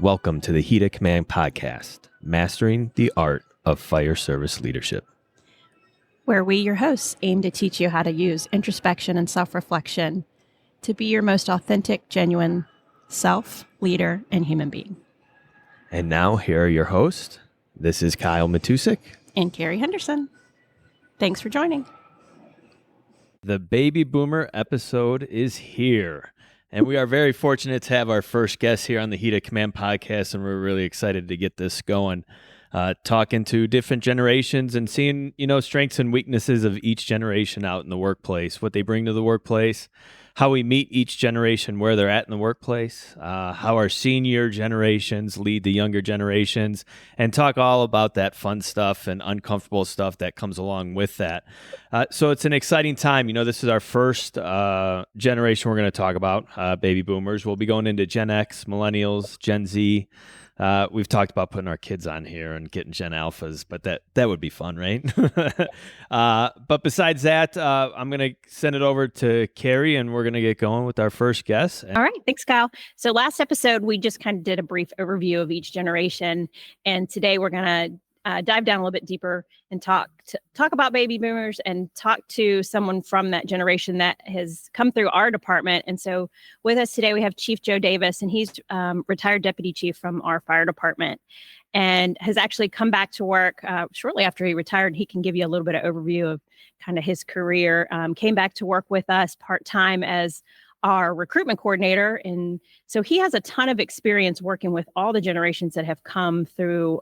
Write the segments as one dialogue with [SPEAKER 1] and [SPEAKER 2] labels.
[SPEAKER 1] Welcome to the Heat of Command podcast, mastering the art of fire service leadership.
[SPEAKER 2] Where we, your hosts, aim to teach you how to use introspection and self-reflection to be your most authentic, genuine self, leader, and human being.
[SPEAKER 1] And now, here are your hosts. This is Kyle Matusik.
[SPEAKER 2] And Carrie Henderson. Thanks for joining.
[SPEAKER 1] The Baby Boomer episode is here. And we are very fortunate to have our first guest here on the Heat of Command podcast, and we're really excited to get this going. Talking to different generations and seeing, strengths and weaknesses of each generation out in the workplace, what they bring to the workplace, how we meet each generation where they're at in the workplace, how our senior generations lead the younger generations, and talk all about that fun stuff and uncomfortable stuff that comes along with that. So it's an exciting time. This is our first generation we're going to talk about, baby boomers. We'll be going into Gen X, millennials, Gen Z. We've talked about putting our kids on here and getting Gen Alphas, but that would be fun, right? But besides that, I'm going to send it over to Carrie, and we're going to get going with our first guest.
[SPEAKER 2] All right. Thanks, Kyle. So last episode, we just kind of did a brief overview of each generation. And today we're going to dive down a little bit deeper and talk about baby boomers and talk to someone from that generation that has come through our department. And so with us today, we have Chief Joe Davis, and he's retired deputy chief from our fire department and has actually come back to work shortly after he retired. He can give you a little bit of overview of kind of his career. Came back to work with us part-time as our recruitment coordinator. And so he has a ton of experience working with all the generations that have come through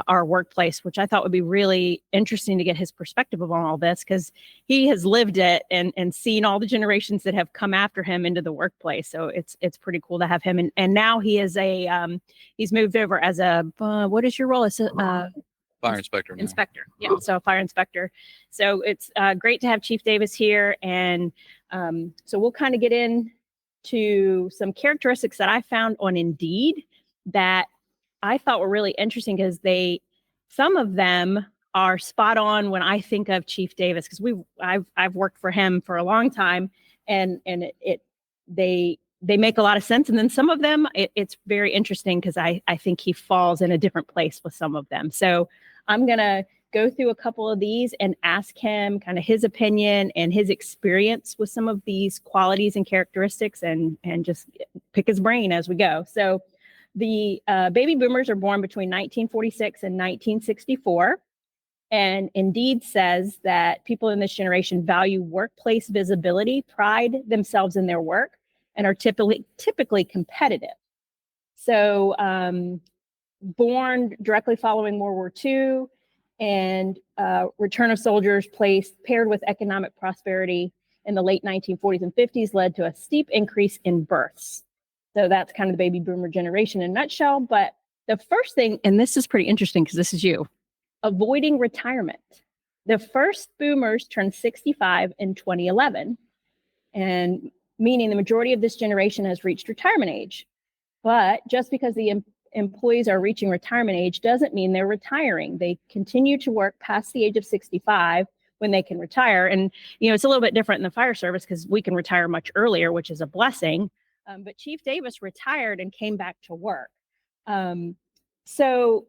[SPEAKER 2] our workplace, which I thought would be really interesting to get his perspective on all this, because he has lived it and seen all the generations that have come after him into the workplace. So it's pretty cool to have him. And now he is he's moved over as a, what is your role? As a
[SPEAKER 3] fire inspector.
[SPEAKER 2] Inspector. Yeah. So a fire inspector. So it's great to have Chief Davis here. And so we'll kind of get into some characteristics that I found on Indeed that I thought were really interesting, because some of them are spot on when I think of Chief Davis, because I've worked for him for a long time, and they make a lot of sense. And then some of them, it's very interesting, because I think he falls in a different place with some of them. So I'm going to go through a couple of these and ask him kind of his opinion and his experience with some of these qualities and characteristics, and just pick his brain as we go. So the baby boomers are born between 1946 and 1964. And Indeed says that people in this generation value workplace visibility, pride themselves in their work, and are typically competitive. So born directly following World War II, and return of soldiers paired with economic prosperity in the late 1940s and 50s led to a steep increase in births. So that's kind of the baby boomer generation in a nutshell. But the first thing, and this is pretty interesting because this is you, avoiding retirement. The first boomers turned 65 in 2011, and meaning the majority of this generation has reached retirement age. But just because the employees are reaching retirement age doesn't mean they're retiring. They continue to work past the age of 65 when they can retire. And, it's a little bit different in the fire service, because we can retire much earlier, which is a blessing. But Chief Davis retired and came back to work. So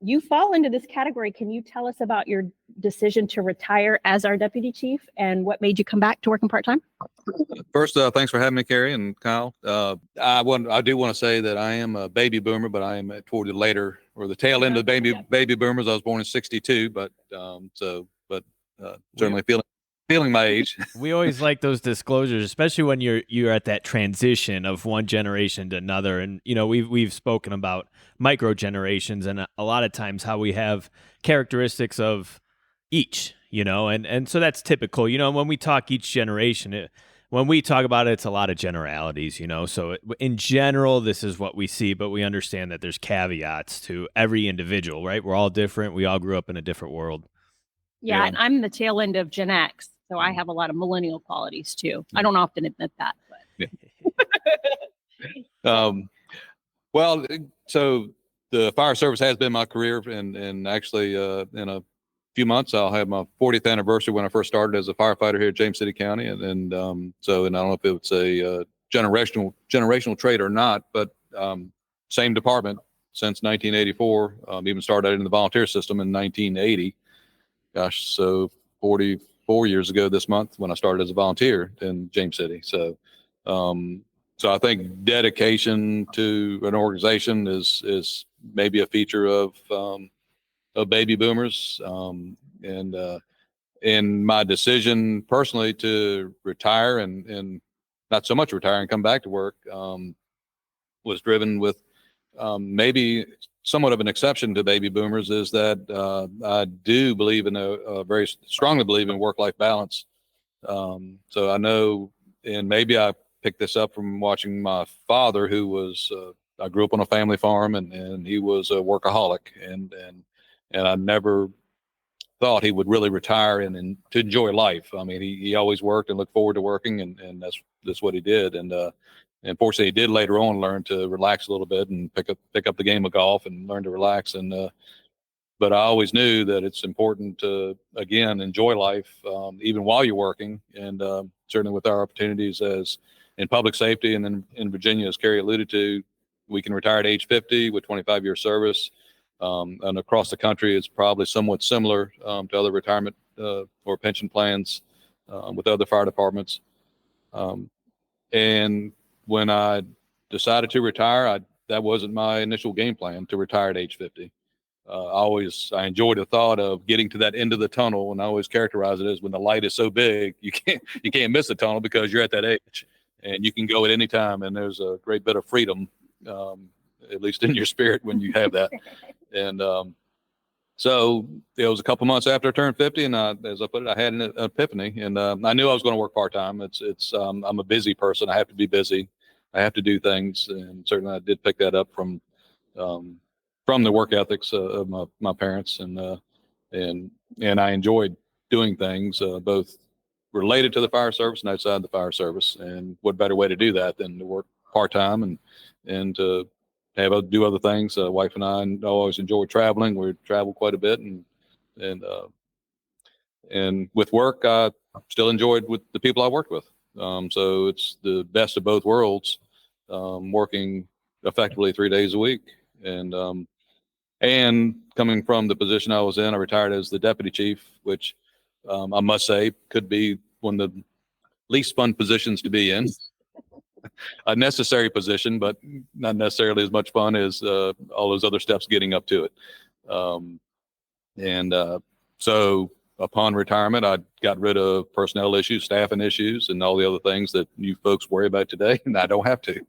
[SPEAKER 2] you fall into this category. Can you tell us about your decision to retire as our deputy chief, and what made you come back to working part-time?
[SPEAKER 3] First, thanks for having me, Carrie and Kyle. I do want to say that I am a baby boomer, but I am toward the later or the tail end of the baby boomers. I was born in 62, but certainly feeling my age.
[SPEAKER 1] We always like those disclosures, especially when you're at that transition of one generation to another. And we've spoken about micro generations, and a lot of times how we have characteristics of each, and so that's typical. When we talk each generation, when we talk about it, it's a lot of generalities. So in general, this is what we see, but we understand that there's caveats to every individual, right? We're all different. We all grew up in a different world.
[SPEAKER 2] Yeah, and I'm the tail end of Gen X, so I have a lot of millennial qualities too. I don't often admit that, but
[SPEAKER 3] well, so the fire service has been my career, and actually in a few months I'll have my 40th anniversary when I first started as a firefighter here at James City County, and I don't know if it's a generational trait or not, but same department since 1984. Even started in the volunteer system in 1980. Gosh, so 44 years ago this month when I started as a volunteer in James City. So, so I think dedication to an organization is maybe a feature of baby boomers. And my decision personally to retire and not so much retire and come back to work was driven with maybe somewhat of an exception to baby boomers, is that I do believe in a very strongly believe in work-life balance. So I know, and maybe I picked this up from watching my father, who was I grew up on a family farm, and he was a workaholic, and I never thought he would really retire and to enjoy life. I mean, he always worked and looked forward to working, and that's what he did. And fortunately, he did later on learn to relax a little bit and pick up the game of golf and learn to relax. But I always knew that it's important to, again, enjoy life even while you're working. And certainly with our opportunities as in public safety and in Virginia, as Carrie alluded to, we can retire at age 50 with 25-year service. And across the country, it's probably somewhat similar to other retirement or pension plans with other fire departments. And when I decided to retire, that wasn't my initial game plan to retire at age 50. I enjoyed the thought of getting to that end of the tunnel, and I always characterize it as when the light is so big you can't miss the tunnel because you're at that age, and you can go at any time, and there's a great bit of freedom, at least in your spirit, when you have that. And so it was a couple months after I turned 50, and as I put it, I had an epiphany, and I knew I was going to work part time. I'm a busy person. I have to be busy. I have to do things, and certainly I did pick that up from the work ethics of my parents, and I enjoyed doing things both related to the fire service and outside the fire service. And what better way to do that than to work part time and to do other things. Wife and I always enjoyed traveling. We traveled quite a bit, and with work, I still enjoyed with the people I worked with. So it's the best of both worlds, working effectively 3 days a week. And coming from the position I was in, I retired as the deputy chief, which I must say could be one of the least fun positions to be in. A necessary position, but not necessarily as much fun as all those other steps getting up to it. So upon retirement, I got rid of personnel issues, staffing issues, and all the other things that you folks worry about today, and I don't have to.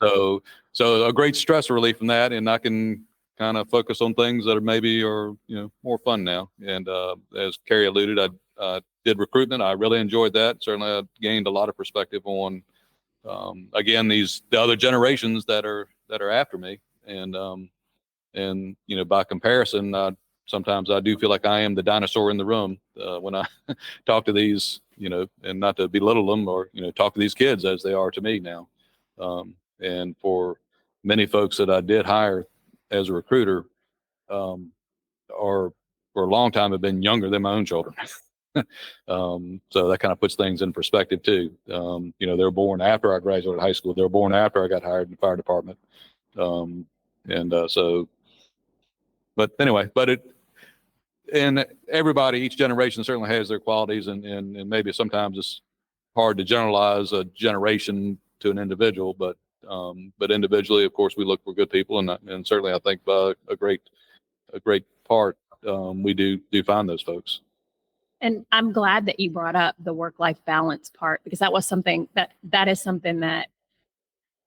[SPEAKER 3] So a great stress relief from that, and I can kind of focus on things that are more fun now. And as Carrie alluded, I did recruitment. I really enjoyed that. Certainly, I gained a lot of perspective on again the other generations that are after me, and by comparison, sometimes I do feel like I am the dinosaur in the room when I talk to these, and not to belittle them or talk to these kids as they are to me now. And for many folks that I did hire as a recruiter, or for a long time have been younger than my own children. So that kind of puts things in perspective too. They were born after I graduated high school. They were born after I got hired in the fire department. But anyway, and everybody, each generation certainly has their qualities, and maybe sometimes it's hard to generalize a generation to an individual, but individually, of course, we look for good people, and certainly I think a great part, we do find those folks.
[SPEAKER 2] And I'm glad that you brought up the work-life balance part, because that was something that is something that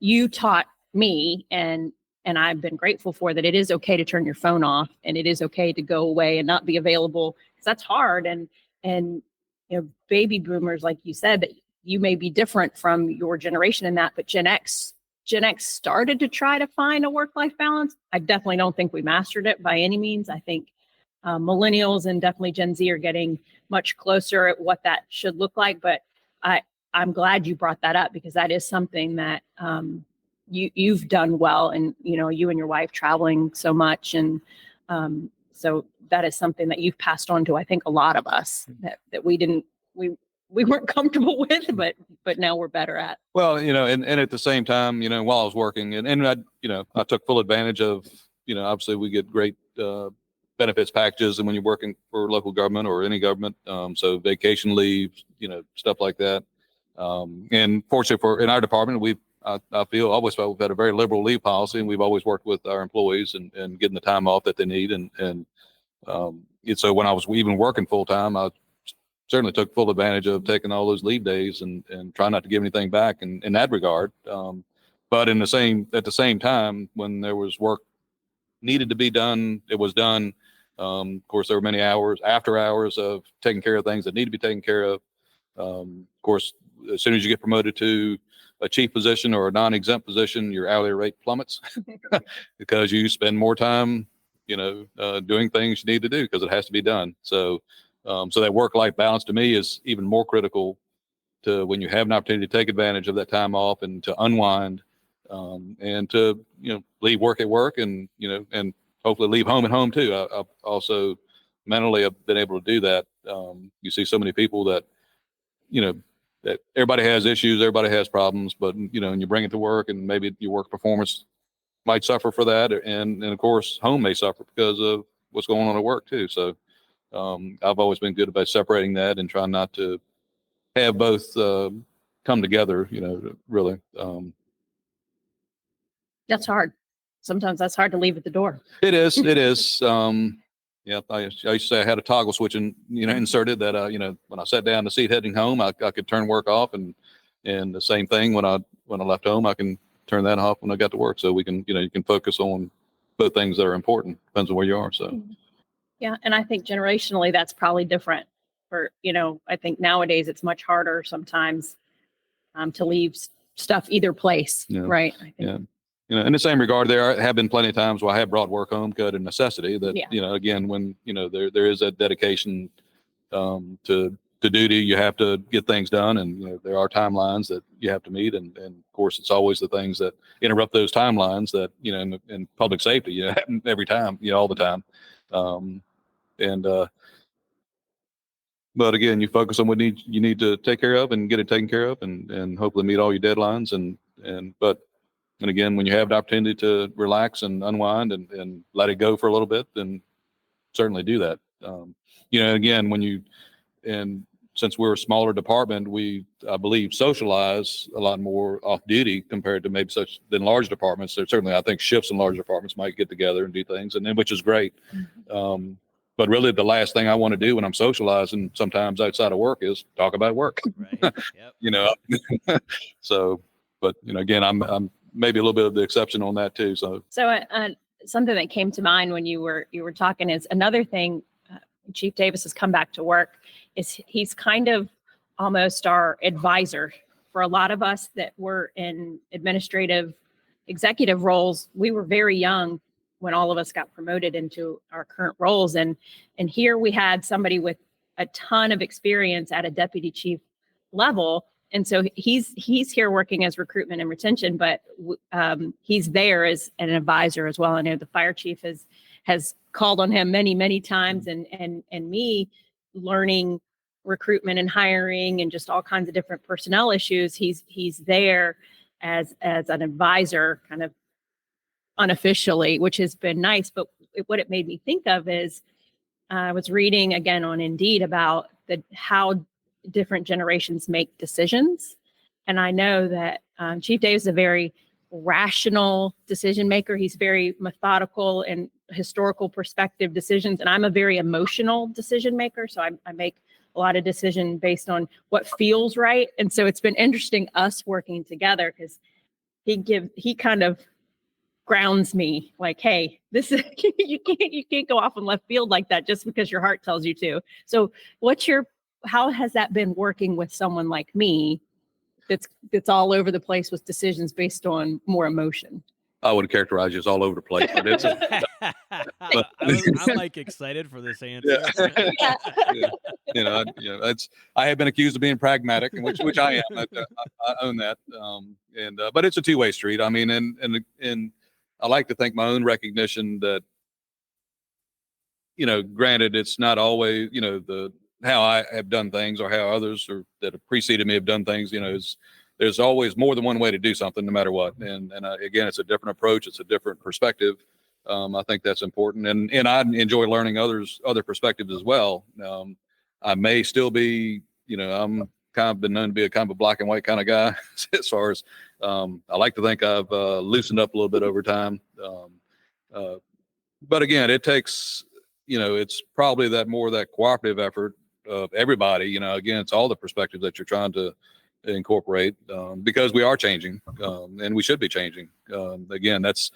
[SPEAKER 2] you taught me, and I've been grateful for that. It is okay to turn your phone off, and it is okay to go away and not be available, because that's hard. And baby boomers, like you said, that you may be different from your generation in that, but Gen X started to try to find a work-life balance. I definitely don't think we mastered it by any means. I think millennials and definitely Gen Z are getting much closer at what that should look like. But I'm glad you brought that up, because that is something that you've done well, and you and your wife traveling so much, and so that is something that you've passed on to, I think, a lot of us, that we we weren't comfortable with, but now we're better at.
[SPEAKER 3] Well, and at the same time, while I was working and I took full advantage of, obviously we get great benefits packages and when you're working for local government or any government. So vacation leave, stuff like that. And fortunately in our department, I always felt we've had a very liberal leave policy, and we've always worked with our employees and getting the time off that they need. And so when I was even working full time, I certainly took full advantage of taking all those leave days and try not to give anything back in that regard. But at the same time, when there was work needed to be done, it was done. Of course, there were many hours after hours of taking care of things that need to be taken care of. Of course, as soon as you get promoted to a chief position or a non-exempt position, your hourly rate plummets because you spend more time, doing things you need to do because it has to be done. So that work-life balance to me is even more critical to when you have an opportunity to take advantage of that time off and to unwind, and to, leave work at work and, and hopefully leave home at home too. I also mentally have been able to do that. You see so many people that, that everybody has issues, everybody has problems, but, and you bring it to work and maybe your work performance might suffer for that. And of course, home may suffer because of what's going on at work too. So I've always been good about separating that and trying not to have both come together, really.
[SPEAKER 2] That's hard. Sometimes that's hard to leave at the door.
[SPEAKER 3] It is. It is. Yeah, I used to say I had a toggle switch inserted that, when I sat down in the seat heading home, I could turn work off, and the same thing when I left home, I can turn that off when I got to work. So we can, you can focus on both things that are important. Depends on where you are. So.
[SPEAKER 2] Yeah. And I think generationally, that's probably different for, I think nowadays it's much harder sometimes to leave stuff either place.
[SPEAKER 3] Yeah.
[SPEAKER 2] Right. I think.
[SPEAKER 3] Yeah. In the same regard, there have been plenty of times where I have brought work home out of necessity that,
[SPEAKER 2] Yeah.
[SPEAKER 3] Again, when, there is that dedication to duty, you have to get things done. And, there are timelines that you have to meet. And of course, it's always the things that interrupt those timelines that, in public safety, happen every time, all the time. But again, you focus on what you need to take care of and get it taken care of and hopefully meet all your deadlines. And again, when you have the opportunity to relax and unwind and let it go for a little bit, then certainly do that. Again, and since we're a smaller department, I believe, socialize a lot more off duty compared to maybe than large departments. There's certainly, I think, shifts in large departments might get together and do things, which is great.
[SPEAKER 2] Mm-hmm.
[SPEAKER 3] But really, the last thing I want to do when I'm socializing, sometimes outside of work, is talk about work.
[SPEAKER 1] Right. Yep.
[SPEAKER 3] So, but again, I'm maybe a little bit of the exception on that too. So
[SPEAKER 2] something that came to mind when you were talking is another thing. Chief Davis has come back to work. Is he's kind of almost our advisor for a lot of us that were in administrative executive roles. We were very young when all of us got promoted into our current roles. And here we had somebody with a ton of experience at a deputy chief level. And so he's here working as recruitment and retention, but he's there as an advisor as well. I know the fire chief has called on him many, many times, and me learning recruitment and hiring and just all kinds of different personnel issues. He's there as an advisor, kind of unofficially, which has been nice. But what it made me think of is I was reading again on Indeed about how different generations make decisions. And I know that Chief Dave is a very rational decision maker. He's very methodical and historical perspective decisions. And I'm a very emotional decision maker. So I make a lot of decisions based on what feels right. And so it's been interesting us working together because he kind of grounds me like, hey, this is you can't go off in left field like that just because your heart tells you to. So how has that been working with someone like me that's all over the place with decisions based on more emotion?
[SPEAKER 3] I would characterize you as all over the place, but it's
[SPEAKER 1] I'm like excited for this answer.
[SPEAKER 3] Yeah. I have been accused of being pragmatic, which I am. I own that. But it's a two-way street. I mean, and I like to think my own recognition that, granted, it's not always, how I have done things or how others or that have preceded me have done things. There's always more than one way to do something, no matter what. And again, it's a different approach. It's a different perspective. I think that's important, and I enjoy learning other perspectives as well. I may still be, I'm kind of been known to be a kind of a black and white kind of guy as far as I like to think I've loosened up a little bit over time. But again, it takes, it's probably that cooperative effort of everybody. Again, it's all the perspectives that you're trying to incorporate because we are changing and we should be changing. Again, that's,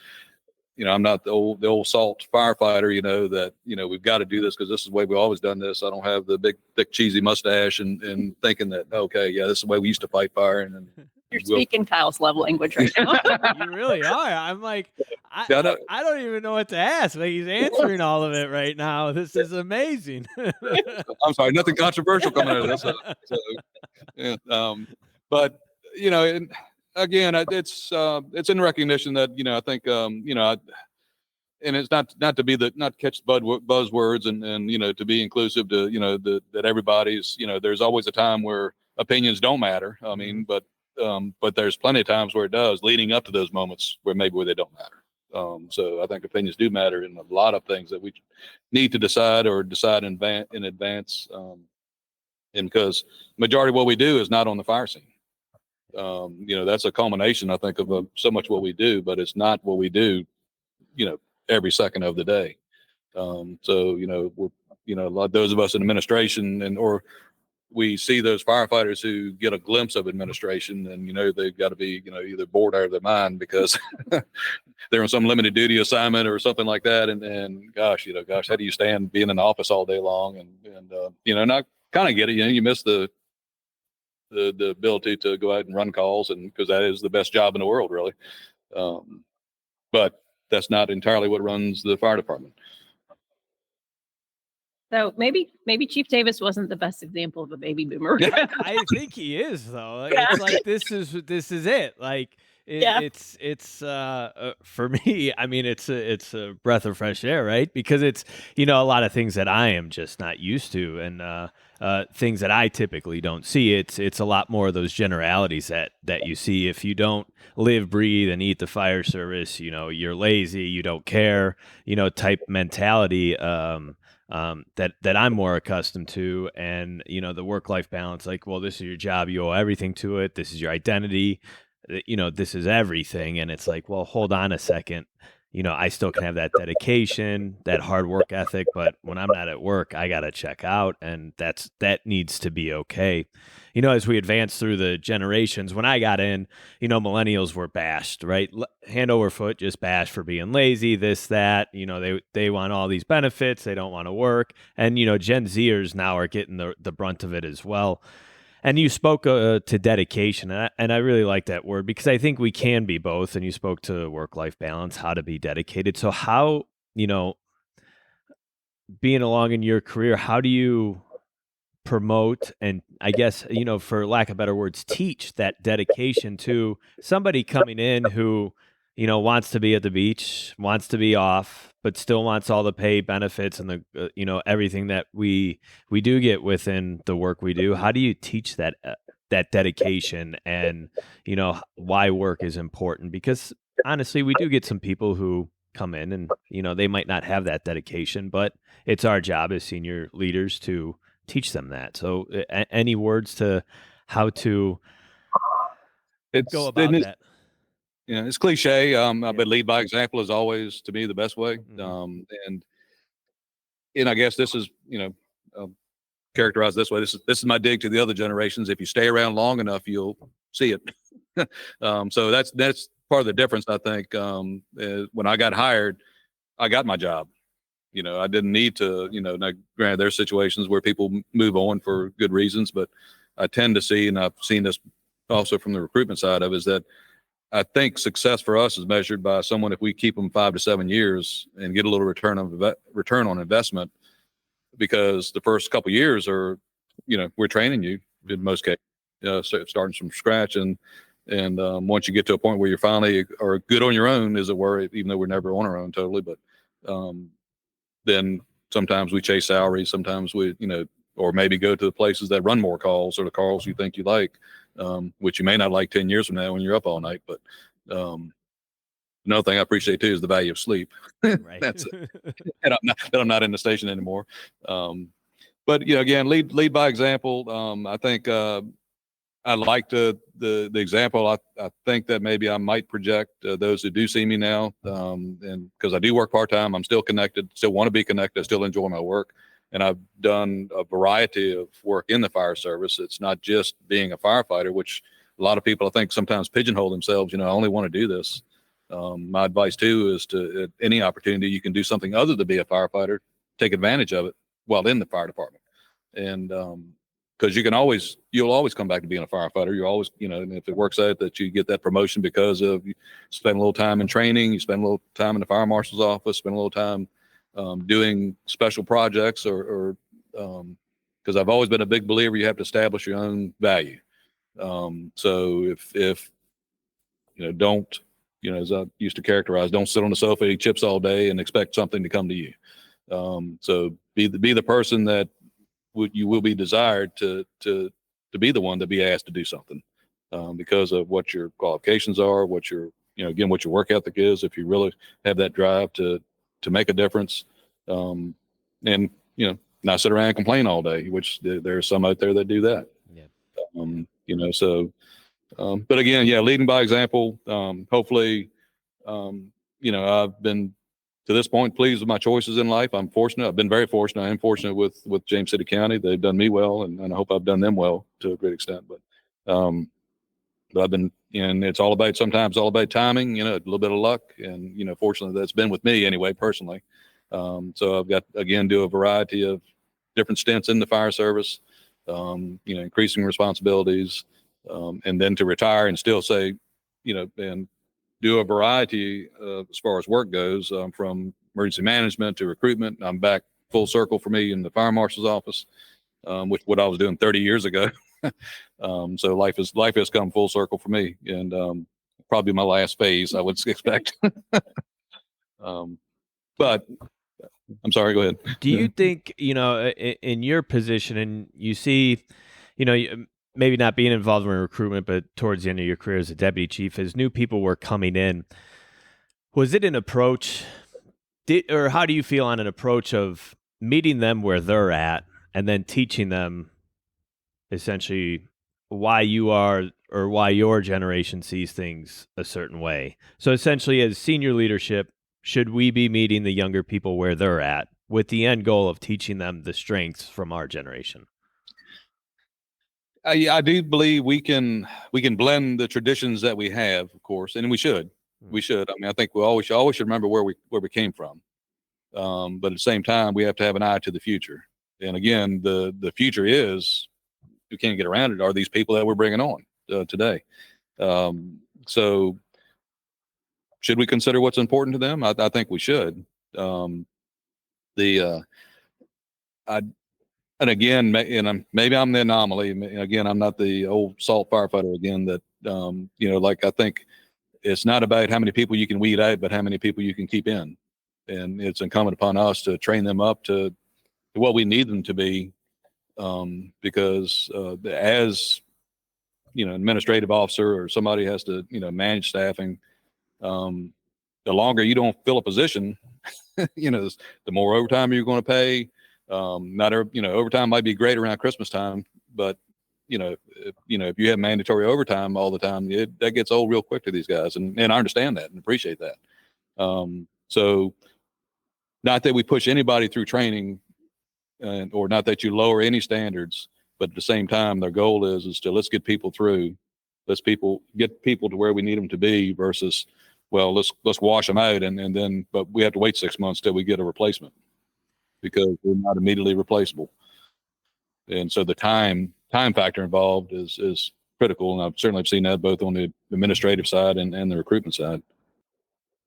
[SPEAKER 3] I'm not the old salt firefighter, that, we've got to do this because this is the way we've always done this. I don't have the big, thick, cheesy mustache and thinking that, okay, yeah, this is the way we used to fight fire. And
[SPEAKER 2] you're speaking Kyle's love language right now.
[SPEAKER 1] You really are. I'm like, I don't even know what to ask. Like, he's answering all of it right now. This is amazing.
[SPEAKER 3] I'm sorry, nothing controversial coming out of this. So, yeah, but and again, it's in recognition that I think and it's not to catch buzzwords and to be inclusive to that everybody's there's always a time where opinions don't matter. I mean, but there's plenty of times where it does, leading up to those moments where they don't matter. So I think opinions do matter in a lot of things that we need to decide in advance. And because majority of what we do is not on the fire scene. That's a culmination, I think, of so much what we do, but it's not what we do, every second of the day. So, like those of us in administration or we see those firefighters who get a glimpse of administration and, they've got to be, either bored out of their mind because they're on some limited duty assignment or something like that. And gosh, how do you stand being in the office all day long? And I kind of get it. You miss the ability to go out and run calls and because that is the best job in the world, really. But that's not entirely what runs the fire department.
[SPEAKER 2] So maybe Chief Davis wasn't the best example of a baby boomer.
[SPEAKER 1] I think he is, though. It's like this is it. Like it's for me. I mean, it's a breath of fresh air, right? Because it's a lot of things that I am just not used to, and things that I typically don't see. It's a lot more of those generalities that you see if you don't live, breathe, and eat the fire service. You're lazy, you don't care. Type mentality. That I'm more accustomed to, and the work-life balance, like, well, this is your job, you owe everything to it, this is your identity, this is everything. And it's like, well, hold on a second, I still can have that dedication, that hard work ethic, but when I'm not at work, I gotta check out, and that needs to be okay. As we advance through the generations, when I got in, millennials were bashed, right? Hand over foot, just bashed for being lazy, this, that. They want all these benefits, they don't want to work, and Gen Zers now are getting the brunt of it as well. And you spoke to dedication, and I really like that word because I think we can be both. And you spoke to work-life balance, how to be dedicated. So how, being along in your career, how do you promote and, I guess, for lack of better words, teach that dedication to somebody coming in who, wants to be at the beach, wants to be off, but still wants all the pay, benefits, and the, everything that we do get within the work we do. How do you teach that dedication and, why work is important? Because honestly, we do get some people who come in and, they might not have that dedication, but it's our job as senior leaders to teach them that. So any words to how to go about that?
[SPEAKER 3] It's cliche. But lead by example is always, to me, the best way.
[SPEAKER 1] Mm-hmm.
[SPEAKER 3] And I guess this is, characterized this way. This is my dig to the other generations. If you stay around long enough, you'll see it. So that's part of the difference, I think. When I got hired, I got my job. I didn't need to, now granted, there's situations where people move on for good reasons, but I tend to see, and I've seen this also from the recruitment side of it, is that I think success for us is measured by someone, if we keep them 5 to 7 years and get a little return on investment, because the first couple of years are, we're training you in most cases, so starting from scratch. And once you get to a point where you're finally are good on your own, as it were, even though we're never on our own totally, but then sometimes we chase salaries, sometimes we, or maybe go to the places that run more calls or the calls you think you like, which you may not like 10 years from now when you're up all night. But another thing I appreciate too is the value of sleep.
[SPEAKER 1] Right.
[SPEAKER 3] That's it. And I'm not in the station anymore. But again, lead by example. I think I like the example. I think that maybe I might project those who do see me now, and because I do work part time, I'm still connected, still want to be connected, I still enjoy my work, and I've done a variety of work in the fire service. It's not just being a firefighter, which a lot of people I think sometimes pigeonhole themselves. I only want to do this. My advice too is to, at any opportunity you can do something other than be a firefighter, take advantage of it while in the fire department, and because you'll always come back to being a firefighter. You always, and if it works out that you get that promotion because of you spend a little time in training, you spend a little time in the fire marshal's office, spend a little time doing special projects, or because I've always been a big believer you have to establish your own value. So if don't, as I used to characterize, don't sit on the sofa, eat chips all day, and expect something to come to you. So be the person that you will be desired to be the one to be asked to do something, because of what your qualifications are, what your again what your work ethic is. If you really have that drive to make a difference, and not sit around and complain all day, which there are some out there that do that.
[SPEAKER 1] Yeah.
[SPEAKER 3] So but again, leading by example. Hopefully, I've been to this point pleased with my choices in life. I'm fortunate. I've been very fortunate. I am fortunate with James City County. They've done me well, and I hope I've done them well to a great extent. But I've been, and it's sometimes all about timing, a little bit of luck. And, fortunately that's been with me anyway, personally. So I've got, again, do a variety of different stints in the fire service, increasing responsibilities, and then to retire and still say, and do a variety as far as work goes, from emergency management to recruitment. I'm back full circle for me in the fire marshal's office, which what I was doing 30 years ago. So life has come full circle for me, and probably my last phase, I would expect. But I'm sorry, go ahead.
[SPEAKER 1] Do you think, in your position, and you see, maybe not being involved in recruitment, but towards the end of your career as a deputy chief, as new people were coming in, was it an approach, or how do you feel on an approach of meeting them where they're at and then teaching them essentially why you are, or why your generation sees things a certain way? So essentially, as senior leadership, should we be meeting the younger people where they're at with the end goal of teaching them the strengths from our generation?
[SPEAKER 3] I do believe we can blend the traditions that we have, of course, and we should. We should. I mean, I think we always should remember where we came from. But at the same time, we have to have an eye to the future. And again, the future is, we can't get around it, are these people that we're bringing on today. So should we consider what's important to them? I think we should. And again, maybe I'm the anomaly. Again, I'm not the old salt firefighter again that, like, I think it's not about how many people you can weed out, but how many people you can keep in. And it's incumbent upon us to train them up to what we need them to be. Because as, administrative officer or somebody has to, manage staffing, the longer you don't fill a position, the more overtime you're going to pay. Overtime might be great around Christmas time, but if you have mandatory overtime all the time, that gets old real quick to these guys, and I understand that and appreciate that. So not that we push anybody through training, or not that you lower any standards, but at the same time, their goal is to let's get people through, get people to where we need them to be, versus, well, let's wash them out and then, but we have to wait 6 months till we get a replacement, because they're not immediately replaceable. And so the time factor involved is critical. And I've certainly seen that both on the administrative side and the recruitment side.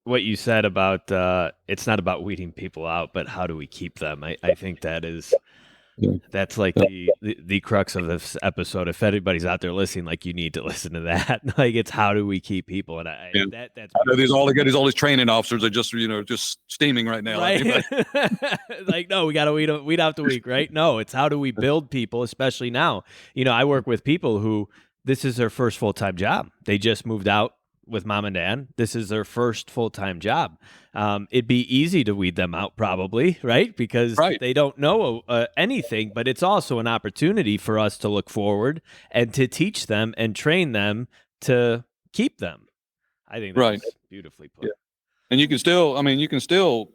[SPEAKER 1] What you said about it's not about weeding people out, but how do we keep them? I think that is That's like the crux of this episode. If anybody's out there listening, like, you need to listen to that. Like, it's how do we keep people? And that's
[SPEAKER 3] I know these all these training officers are just just steaming right now.
[SPEAKER 1] right. Like, no, we got to weed out the week, right? No, it's how do we build people, especially now. I work with people who this is their first full-time job. They just moved out with mom and dad. This is their first full-time job. It'd be easy to weed them out, probably, right? Because they don't know anything, but it's also an opportunity for us to look forward and to teach them and train them to keep them. I think that's beautifully put.
[SPEAKER 3] Yeah. And you can still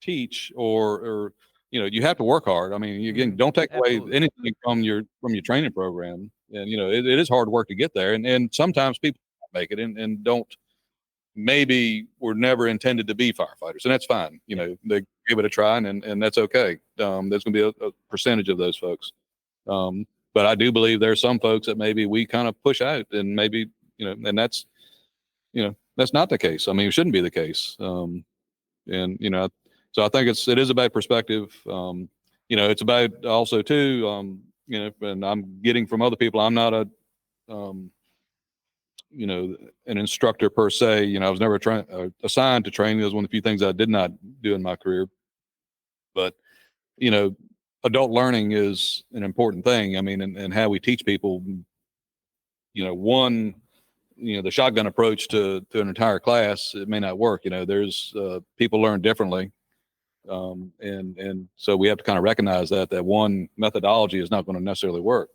[SPEAKER 3] teach or you have to work hard. I mean, again, don't take away anything from your training program. And, it is hard work to get there. And sometimes people make it and don't, maybe were never intended to be firefighters, and that's fine. They give it a try, and that's okay. There's going to be a percentage of those folks. But I do believe there's some folks that maybe we kind of push out, and maybe, and that's not the case. I mean, it shouldn't be the case. And, so I think it is about perspective. It's about also too, and I'm getting from other people, I'm not an instructor per se. I was never assigned to training. That was one of the few things I did not do in my career. But, adult learning is an important thing. I mean, and how we teach people, the shotgun approach to an entire class, it may not work. There's people learn differently. And so we have to kind of recognize that one methodology is not going to necessarily work.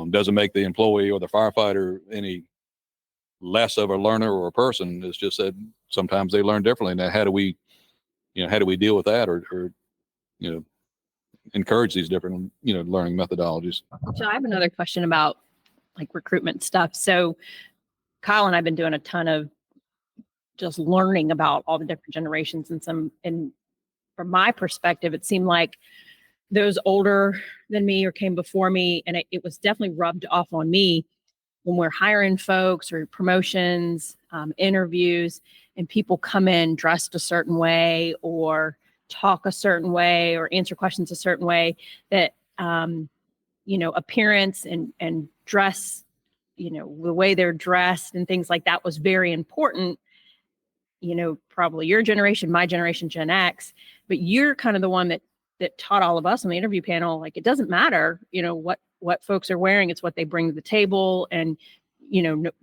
[SPEAKER 3] Doesn't make the employee or the firefighter any less of a learner or a person. It's just that sometimes they learn differently. Now, how do we deal with that or encourage these different, learning methodologies?
[SPEAKER 2] So I have another question about like recruitment stuff. So Kyle and I've been doing a ton of just learning about all the different generations, and from my perspective, it seemed like those older than me or came before me, and it was definitely rubbed off on me when we're hiring folks or promotions, interviews, and people come in dressed a certain way or talk a certain way or answer questions a certain way, that, appearance and dress, the way they're dressed and things like that was very important. Probably your generation, my generation, Gen X, but you're kind of the one that taught all of us on the interview panel, like, it doesn't matter, what folks are wearing, it's what they bring to the table. And,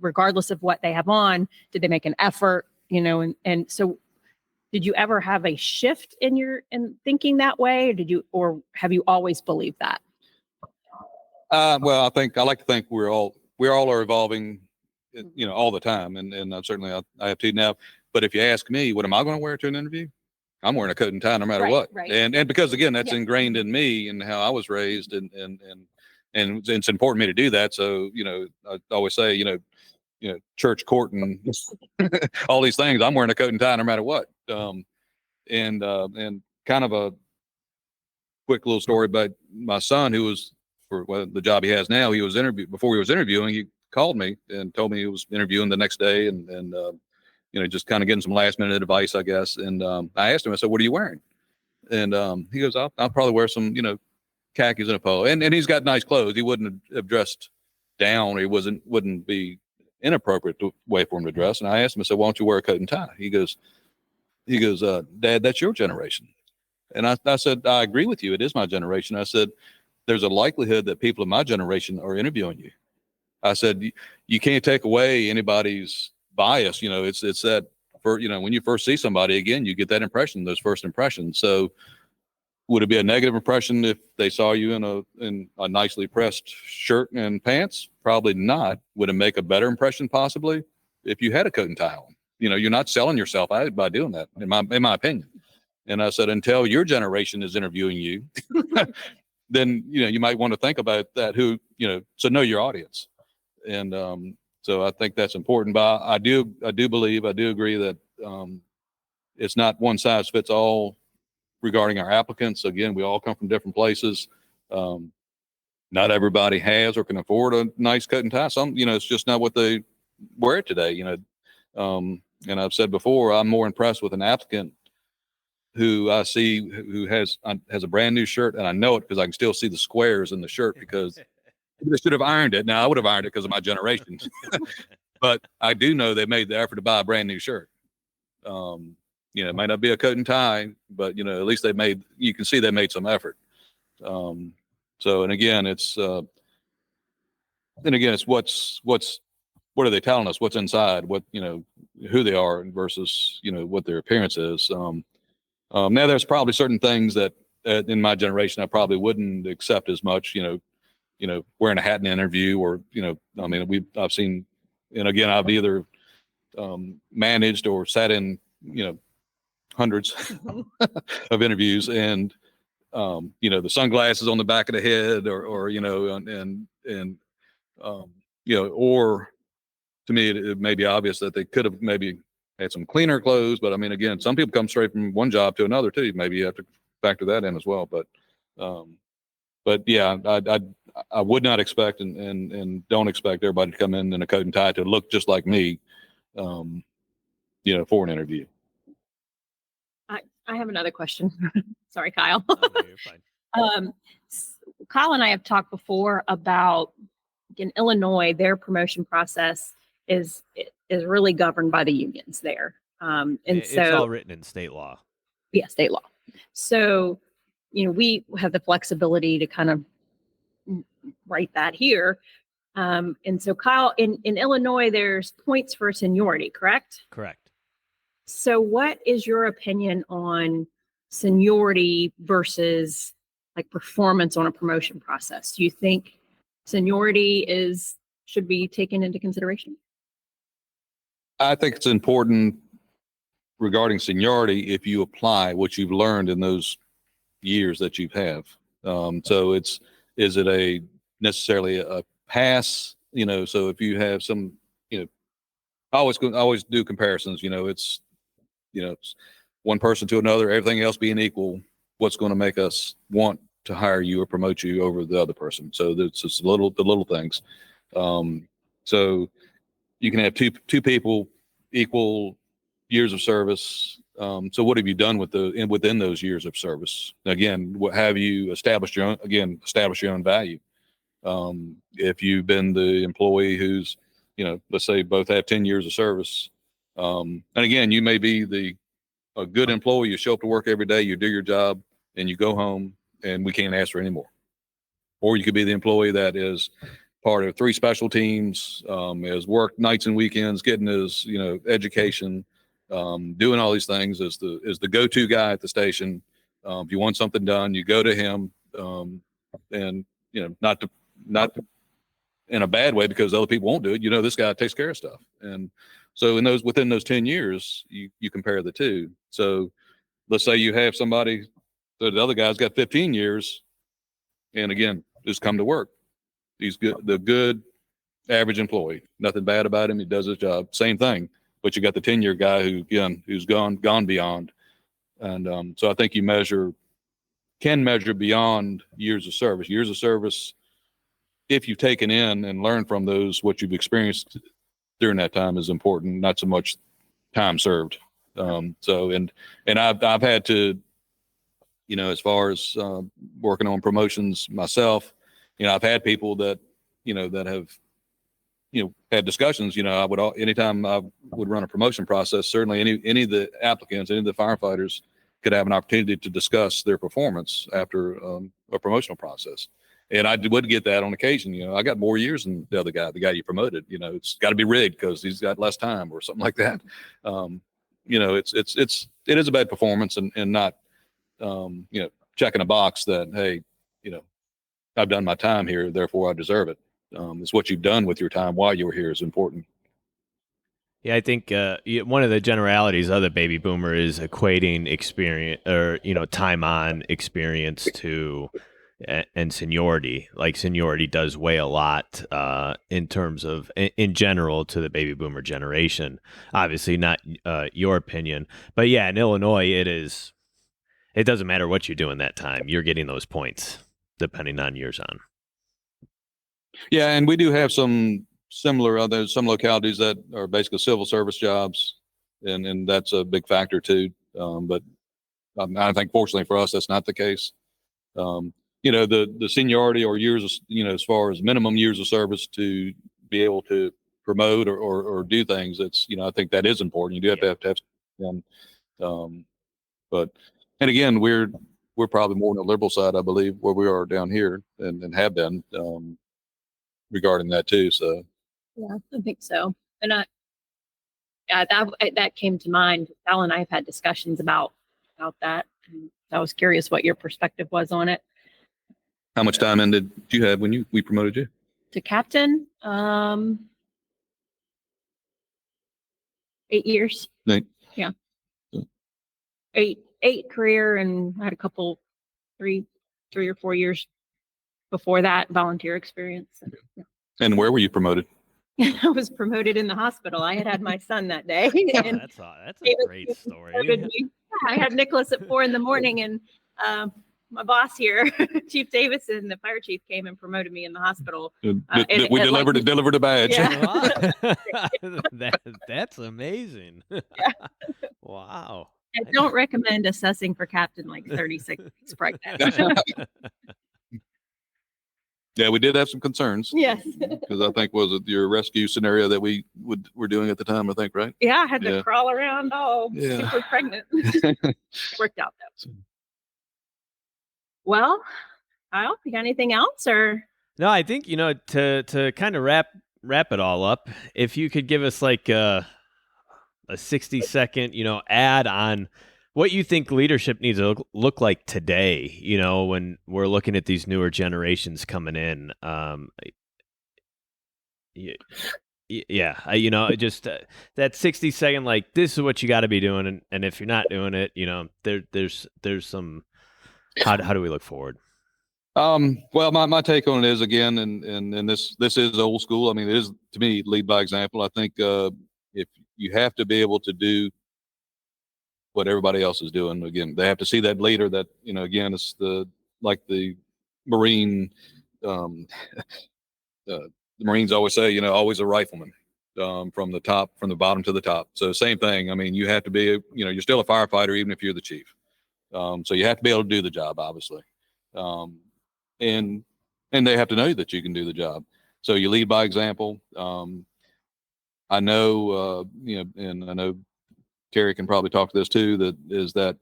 [SPEAKER 2] regardless of what they have on, did they make an effort, and so did you ever have a shift in thinking that way? Or have you always believed that?
[SPEAKER 3] Well, I like to think we all are evolving, all the time. And certainly I have to now, but if you ask me, what am I going to wear to an interview? I'm wearing a coat and tie no matter what.
[SPEAKER 2] Right.
[SPEAKER 3] And because again, that's ingrained in me and how I was raised, and it's important to me to do that. So, I always say, church, court, and all these things, I'm wearing a coat and tie no matter what. And kind of a quick little story about my son, who was for the job he has now. Before he was interviewing, he called me and told me he was interviewing the next day, and just kind of getting some last minute advice, I guess. And I asked him, I said, "What are you wearing?" And he goes, I'll probably wear some, khakis and a polo. And he's got nice clothes. He wouldn't have dressed down, or he wouldn't be inappropriate way for him to dress. And I asked him, I said, "Why don't you wear a coat and tie?" He goes, "Dad, that's your generation." And I said, "I agree with you. It is my generation." I said, "There's a likelihood that people of my generation are interviewing you." I said, "You can't take away anybody's bias. It's that when you first see somebody, again, you get that impression, those first impressions. So would it be a negative impression if they saw you in a nicely pressed shirt and pants? Probably not. Would it make a better impression possibly if you had a coat and tie on? You're not selling yourself out by doing that, in my opinion." And I said, until your generation is interviewing you, then, you might want to think about that, so know your audience. And so I think that's important. But I do believe, I do agree that it's not one size fits all regarding our applicants. Again, we all come from different places. Not everybody has or can afford a nice coat and tie. Some, it's just not what they wear today, and I've said before, I'm more impressed with an applicant who I see who has a brand new shirt, and I know it because I can still see the squares in the shirt because they should have ironed it. Now I would have ironed it because of my generation, but I do know they made the effort to buy a brand new shirt. It might not be a coat and tie, but at least you can see they made some effort. And again, it's what are they telling us? What's inside? What who they are versus what their appearance is. Now there's probably certain things that in my generation I probably wouldn't accept as much. Wearing a hat in an interview, or I've seen, and again I've either managed or sat in hundreds of interviews, and the sunglasses on the back of the head, or to me it may be obvious that they could have maybe had some cleaner clothes. But again, some people come straight from one job to another too. Maybe you have to factor that in as well. But yeah, I would not expect and don't expect everybody to come in a coat and tie to look just like me, for an interview.
[SPEAKER 2] I have another question. Sorry, Kyle.
[SPEAKER 1] Oh, no, you're fine.
[SPEAKER 2] Kyle and I have talked before about in Illinois, their promotion process is really governed by the unions there.
[SPEAKER 1] It's all written in state law.
[SPEAKER 2] Yeah, state law. So, we have the flexibility to kind of write that here. And so, Kyle, in Illinois, there's points for seniority, correct?
[SPEAKER 1] Correct.
[SPEAKER 2] So what is your opinion on seniority versus like performance on a promotion process? Do you think seniority should be taken into consideration?
[SPEAKER 3] I think it's important regarding seniority if you apply what you've learned in those years that you have. So is it necessarily a pass? So if you have some, I always do comparisons. It's one person to another, everything else being equal. What's going to make us want to hire you or promote you over the other person? So it's just the little things. So you can have two people equal years of service. So what have you done within those years of service? Again, what have you established your own value? If you've been the employee who's, let's say both have 10 years of service. And again, you may be a good employee. You show up to work every day, you do your job, and you go home, and we can't ask for any more. Or you could be the employee that is part of 3 special teams, has worked nights and weekends, getting his education, doing all these things as the go-to guy at the station. If you want something done, you go to him, and not in a bad way because other people won't do it. This guy takes care of stuff. And so within those 10 years, you compare the two. So let's say you have somebody, the other guy's got 15 years, and again, just come to work. He's the good average employee. Nothing bad about him. He does his job. Same thing. But you got the 10-year guy who's gone beyond. And so I think you can measure beyond years of service. Years of service, if you've taken in and learned from those, what you've experienced during that time is important, not so much time served. And I've had to, as far as working on promotions myself, I've had people that have, had discussions. Anytime I would run a promotion process, certainly any of the applicants, any of the firefighters could have an opportunity to discuss their performance after a promotional process. And I would get that on occasion. I got more years than the other guy, the guy you promoted. It's got to be rigged because he's got less time or something like that. It is a bad performance and not, checking a box that, hey, I've done my time here, therefore I deserve it. It's what you've done with your time while you were here is important.
[SPEAKER 1] Yeah, I think one of the generalities of the baby boomer is equating experience or time on experience to and seniority. Like seniority does weigh a lot in terms of in general to the baby boomer generation. Obviously, not your opinion, but yeah, in Illinois, it doesn't matter what you do in that time. You're getting those points depending on years on.
[SPEAKER 3] Yeah, and we do have some similar. There's some localities that are basically civil service jobs, and that's a big factor too. But I think fortunately for us, that's not the case. The seniority or years, as far as minimum years of service to be able to promote or do things, it's, I think that is important. You do have to have them. But, and again, we're probably more on the liberal side, I believe, where we are down here and have been, regarding that too. So,
[SPEAKER 2] Yeah, I think so. And that came to mind. Val and I have had discussions about that. And I was curious what your perspective was on it.
[SPEAKER 3] how much time in did you have when we promoted you
[SPEAKER 2] To captain? 8 years.
[SPEAKER 3] Nate?
[SPEAKER 2] Yeah. 8 career, and I had a couple 3 or 4 years before that volunteer experience. Yeah.
[SPEAKER 3] And where were you promoted?
[SPEAKER 2] I was promoted in the hospital. I had my son that day. And
[SPEAKER 1] that's a great story.
[SPEAKER 2] I had Nicholas at 4 a.m, and my boss here, Chief Davis, and the fire chief came and promoted me in the hospital.
[SPEAKER 3] We delivered a badge.
[SPEAKER 2] Yeah.
[SPEAKER 1] Wow. That's amazing.
[SPEAKER 2] Yeah.
[SPEAKER 1] Wow.
[SPEAKER 2] I don't recommend assessing for captain like 36 weeks pregnant.
[SPEAKER 3] Yeah, we did have some concerns.
[SPEAKER 2] Yes.
[SPEAKER 3] Because I think, was it your rescue scenario that we were doing at the time, I think, right?
[SPEAKER 2] Yeah, I had to crawl around super pregnant. Worked out though. Well, Kyle, you got anything else or?
[SPEAKER 1] No, I think, to kind of wrap it all up, if you could give us like a 60-second, ad on what you think leadership needs to look like today, when we're looking at these newer generations coming in. Just that 60-second, like, this is what you got to be doing. And if you're not doing it, there's some, how do we look forward?
[SPEAKER 3] Well, my take on it is, again, and this is old school. I mean, it is, to me, lead by example. I think, if you have to be able to do what everybody else is doing, again, they have to see that leader that, again, it's like the Marine, the Marines always say, always a rifleman, from the bottom to the top. So same thing. I mean, you have to be, you're still a firefighter, even if you're the chief. So you have to be able to do the job, obviously. And they have to know that you can do the job. So you lead by example. I know, and I know Carrie can probably talk to this too, that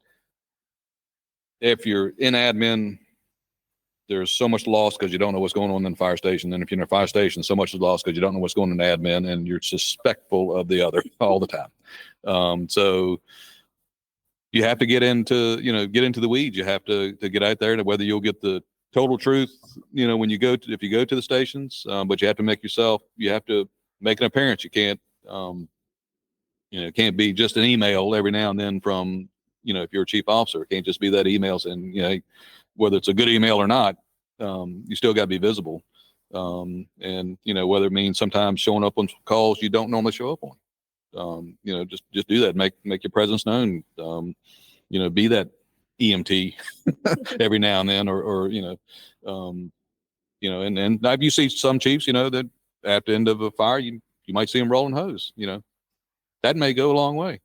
[SPEAKER 3] if you're in admin, there's so much loss because you don't know what's going on in the fire station. And if you're in a fire station, so much is lost because you don't know what's going on in admin, and you're suspectful of the other all the time. So you have to get into the weeds. You have to get out there, and whether you'll get the total truth, when if you go to the stations, but you have to make an appearance. You can't, it can't be just an email every now and then from, if you're a chief officer, it can't just be that email saying, whether it's a good email or not, you still got to be visible. And, whether it means sometimes showing up on calls you don't normally show up on, just do that, make your presence known, be that EMT every now and then, and you see some chiefs, that at the end of a fire, you might see them rolling hose, that may go a long way.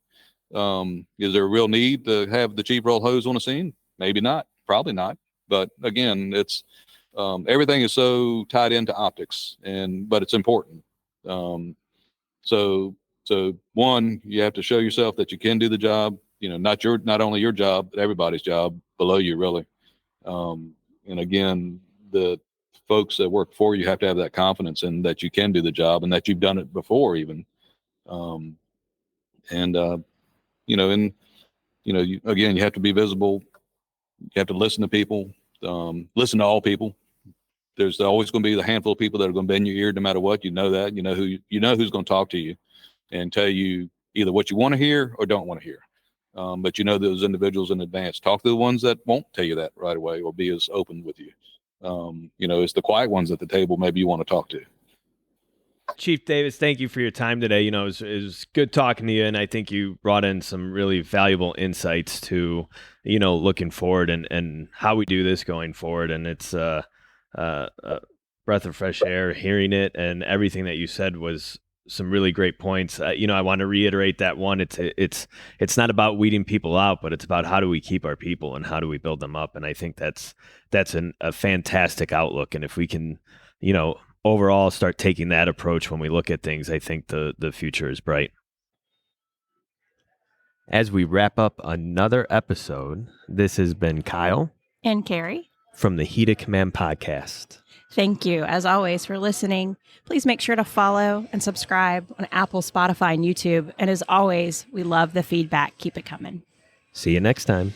[SPEAKER 3] Is there a real need to have the chief roll hose on a scene? Maybe not, probably not. But again, it's, everything is so tied into optics, but it's important. So one, you have to show yourself that you can do the job, not only your job, but everybody's job below you, really. And again, the folks that work for you have to have that confidence in that you can do the job and that you've done it before even. Again, you have to be visible. You have to listen to people, listen to all people. There's always going to be the handful of people that are going to bend your ear no matter what. You know that. Who's going to talk to you and tell you either what you want to hear or don't want to hear. But those individuals in advance. Talk to the ones that won't tell you that right away or be as open with you. It's the quiet ones at the table maybe you want to talk to.
[SPEAKER 1] Chief Davis, thank you for your time today. It was good talking to you, and I think you brought in some really valuable insights to, looking forward and how we do this going forward. And it's a breath of fresh air hearing it, and everything that you said was some really great points. I want to reiterate that one. It's not about weeding people out, but it's about how do we keep our people and how do we build them up. And I think that's a fantastic outlook. And if we can, overall start taking that approach when we look at things, I think the future is bright. As we wrap up another episode, this has been Kyle
[SPEAKER 4] and Carrie
[SPEAKER 1] from the Heat of Command podcast.
[SPEAKER 4] Thank you, as always, for listening. Please make sure to follow and subscribe on Apple, Spotify, and YouTube. And as always, we love the feedback. Keep it coming.
[SPEAKER 1] See you next time.